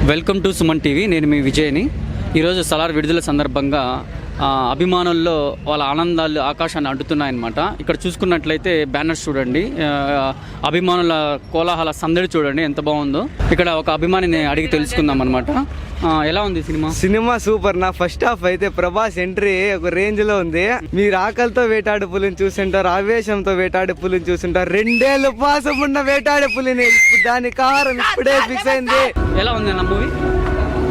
Welcome to Suman TV. నేను మీ విజయ్ని. ఈరోజు సలార్ విడుదల సందర్భంగా అభిమానుల్లో వాళ్ళ ఆనందాలు ఆకాశాన్ని అంటున్నాయన్నమాట. ఇక్కడ చూసుకున్నట్లయితే బ్యానర్స్ చూడండి, అభిమానుల కోలాహల సందడి చూడండి ఎంత బాగుందో. ఇక్కడ ఒక అభిమానిని అడిగి తెలుసుకుందాం అనమాట. ఎలా ఉంది సినిమా? సూపర్. నా ఫస్ట్ హాఫ్ అయితే ప్రభాస్ ఎంట్రీ ఒక రేంజ్ లో ఉంది. మీరు ఆకలితో వేటాడే పులిని చూసింటారు, ఆవేశంతో వేటాడే పులిని చూసింటారు, 2 ఏళ్ళు ఉపవాసం ఉన్న వేటాడే పులిని. దాని కారణం ఇప్పుడే ఫిక్స్ అయింది. ఎలా ఉంది అన్న మూవీ?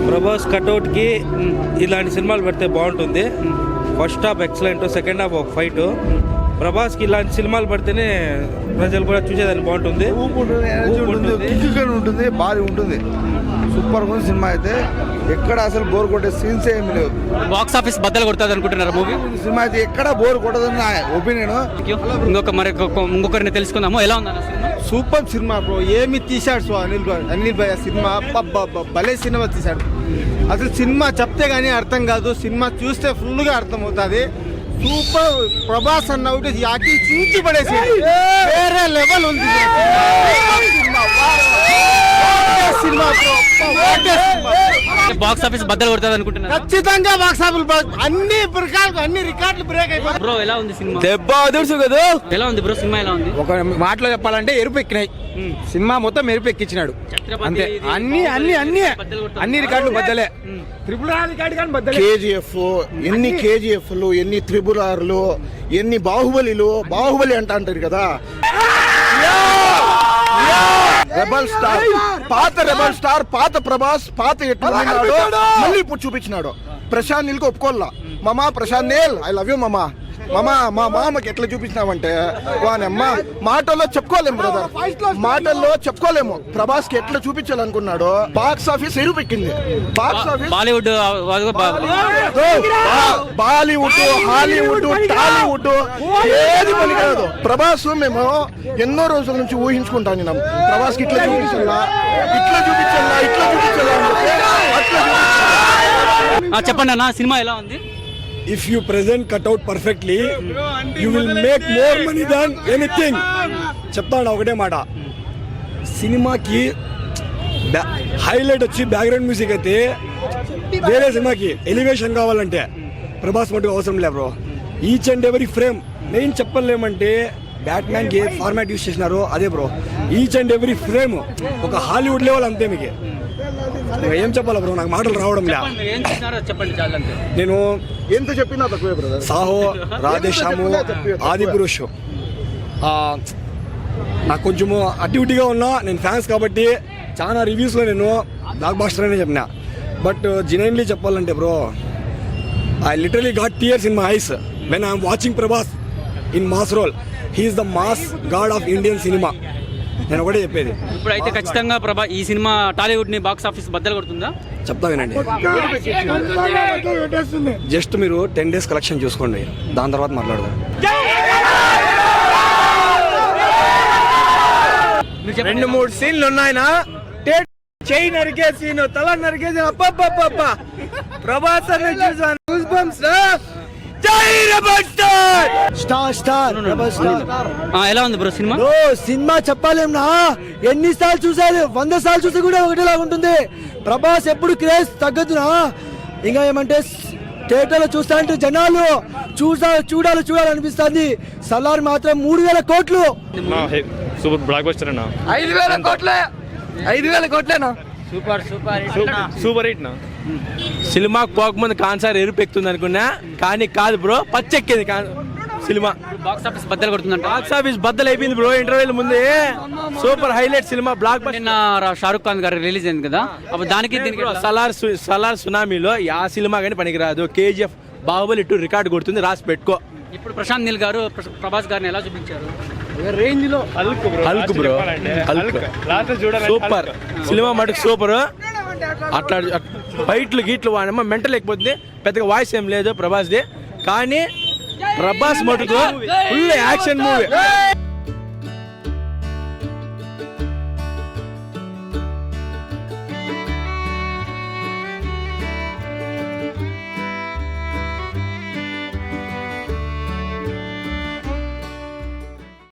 ప్రభాస్ కట్అవుట్ కి ఇలాంటి సినిమాలు పెడితే బాగుంటుంది. First half excellent, second half ఒక ఫైట్. ప్రభాస్ కి ఇలాంటి సినిమాలు పడితేనే ప్రజలు కూడా చూసేదాన్ని బాగుంటుంది, ఉంటుంది, భారీ ఉంటుంది. సూపర్ గా సినిమా అయితే ఎక్కడ అసలు బోర్ కొట్టే సీన్స్ ఏమి లేవు. బాక్స్ ఆఫీస్ బద్దలు కొడుతుంది అనుకుంటున్నారు మూవీ? సినిమా అయితే ఎక్కడ బోర్ కొట్టదని నా ఒపీనియన్. ఇంకొకరిని తెలుసుకుందాము. ఎలా ఉంది అన్న సినిమా? Super cinema bro. ఏమి తీశాడు అనిల్ భయ్య సినిమా. భలే సినిమా తీశాడు. అసలు సినిమా చెప్తే గానీ అర్థం కాదు, సినిమా చూస్తే ఫుల్ గా అర్థం అవుతుంది. సూపర్. ప్రభాస్ అన్న ఒకటి యాక్టింగ్ చూసి పడేసి వేరే లెవెల్ ఉంది సినిమా. బాక్స్ ఆఫీస్ బద్దలు కొడుతుంది అనుకుంటున్నారు? ఖచ్చితంగా బాక్స్ ఆఫీస్ అన్ని రికార్డులు బ్రేక్ అయిపోయి. బ్రో ఎలా ఉంది సినిమా? దెబ్బ అదుర్సు కదా. ఎలా ఉంది బ్రో సినిమా? ఎలా ఉంది? ఒక మాటలో చెప్పాలంటే ఎరుపు ఎక్కినాయి. సినిమా మొత్తం ఎరుపు ఎక్కించినాడు అంతే. అన్ని రికార్డులు బద్దలే. త్రిపుల్ రికార్డు కానీ బద్దలే. కేజీఎఫ్ ఎన్ని కేజీఎఫ్లు, ఎన్ని త్రిపుల్ ఆర్లు, ఎన్ని బాహుబలిలు. బాహుబలి అంటారు కదా. రెబల్ స్టార్, పాత రెబల్ స్టార్, పాత ప్రభాస్, పాత ఎట్లున్నాడు మళ్ళీ ఇప్పుడు చూపించినాడు. ప్రశాంత్ నీల్ కి ఒప్పుకోల్లా. మామా Prashanth Neel, I love you మామా. మామా మా మామకి ఎట్లా చూపించినావంటే వానమ్మ మాటల్లో చెప్పుకోలేము బ్రదర్, మాటల్లో చెప్పుకోలేము. ప్రభాస్ కి ఎట్లా చూపించాలనుకున్నాడు. బాక్స్ ఆఫీస్ ఎరుపెక్కింది. Box office Bollywood, Bollywood, Hollywood, Tollywood ఏది పనికిరాదు. ప్రభాస్ మేము ఎన్నో రోజుల నుంచి ఊహించుకుంటాను నేను. ప్రభాస్ కి ఇట్లా చూపించాలా, ఇట్లా చూపించాలా, ఇట్లా చూపించాలా అని అట్లా చూపించాలా. చెప్పండి అన్న, సినిమా ఎలా ఉంది? If you present cutout perfectly, you will make more money than anything. చెప్తాను ఒకటే మాట, సినిమాకి హైలైట్ వచ్చి బ్యాక్గ్రౌండ్ మ్యూజిక్ అయితే వేరే సినిమాకి ఎలివేషన్ కావాలంటే ప్రభాస్ మటుకు అవసరం లే bro. Each and every frame మెయిన్ చెప్పలేమంటే బ్యాట్మ్యాన్ కి ఫార్మాట్ యూస్ చేసినారు అదే bro. Each and every frame ఒక హాలీవుడ్ లెవెల్ అంతే. మీకు ఏం చెప్పాలి బ్రో, నాకు మాటలు రావడం లే. నేను ఎంత చెప్పినా తక్కువే బ్రదర్. సాహో, రాధేశ్యాము, ఆది పురుష్ నాకు కొంచెము అక్టివిటీగా ఉన్నా. నేను ఫ్యాన్స్ కాబట్టి చాలా రివ్యూస్లో నేను బ్లాక్ బాస్టర్ అనే చెప్పిన. బట్ జెన్యున్లీ చెప్పాలంటే bro, I literally got tears in my eyes when I'm watching Prabhas in mass role. He's the mass god of Indian cinema. నేను ఒకటే చెప్పేది. ఇప్పుడు అయితే ఖచ్చితంగా ఈ సినిమా టాలీవుడ్ ని బాక్స్ ఆఫీస్ బద్దలు కొడుతుందా? చెప్తా వినండి. జస్ట్ మీరు 10 days కలెక్షన్ చూసుకోండి, దాని తర్వాత మాట్లాడదాం. 2-3 సీన్లు ఉన్నాయనా, చెయ్యి నరికే సీన్, తల నరికే సీన్. అబ్బబ్బబ్బ ప్రభాస్ అనే చూసాను. Goose bumps. ఎలా ఉంది బ్రో సినిమా? సినిమా చెప్పాలేమన్నా, ఎన్నిసార్లు చూసారు, 100 సార్లు చూస్తే కూడా ఒకటేలాగా ఉంటుంది. ప్రభాస్ ఎప్పుడు క్రేజ్ తగ్గదునా. ఇంకా ఏమంటే థియేటర్ లో చూస్తా అంటే జనాలు చూడాలనిపిస్తుంది. సలార్ మాత్రం 3000 కోట్లు. సూపర్ బ్లాక్ బస్టర్ అన్న. 5000 కోట్లే. 5000 కోట్లేనా? సూపర్ హిట్ నా. సినిమా పోకముందు కాన్సర్ ఎరుపెక్కుతుంది అనుకున్నా, కానీ కాదు బ్రో, పచ్చెక్కింది సినిమా. బాక్స్ ఆఫీస్ బద్దలు కొడుతుందంట. బాక్స్ ఆఫీస్ బద్దలు అయిపోయింది బ్రో. ఇంటర్వ్యూల ముందే super highlight cinema block buster. నిన్న షారుఖ్ ఖాన్ గారు రిలీజ్ అయింది కదా, అప్పుడు దానికి దీనికి సలార్ సునామీలో ఆ సినిమా కానీ పనికిరాదు. కేజీఎఫ్, బాహుబలి 2 రికార్డు కొడుతుంది, రాసి పెట్టుకో. ఇప్పుడు ప్రశాంత్ నీల్ గారు ప్రభాస్ గారిని ఎలా చూపించారు? రేంజ్ లో Hulk bro, Hulk super cinema మటుకు సూపర్. అట్లా ఫైట్లు గీట్లు వాడమ్మ మెంటల్ లేకపోతుంది. పెద్దగా వాయిస్ ఏం లేదు ప్రభాస్ది, కానీ ప్రభాస్ మటుకు ఫుల్ యాక్షన్ మూవీ.